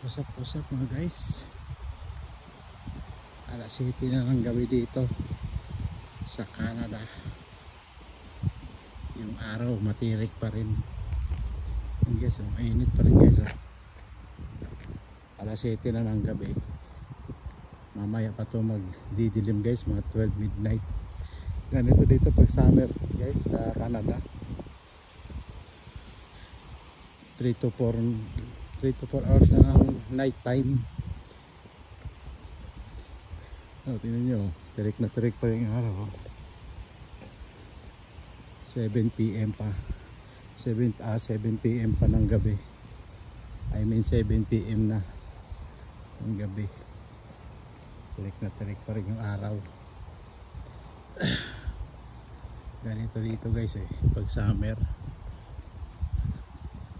What's up mga guys, alas 7 na ng gabi dito sa Canada. Yung araw matirik pa rin guys, mainit pa rin guys. Alas 7 na ng gabi, mamaya pa to magdidilim guys, mga 12 midnight. Ganito dito pag summer guys sa Canada, 3 to 4 hours na ng night time. Tingnan nyo, tirik na tirik pa rin yung araw. 7 PM pa, 7 PM pa ng gabi. I mean 7 PM na ng gabi. Tirik na tirik pa rin yung araw. Ganito dito guys pag summer,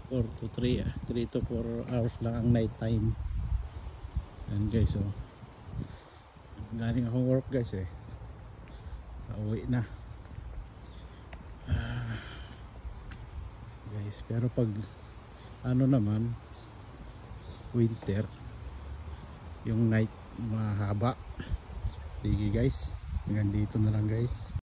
3 to 4 hours lang ang night time. And guys, galing akong work guys, pauwi na. Guys, pero pag ano naman, winter, yung night mahaba. Sige guys, hanggang dito na lang guys.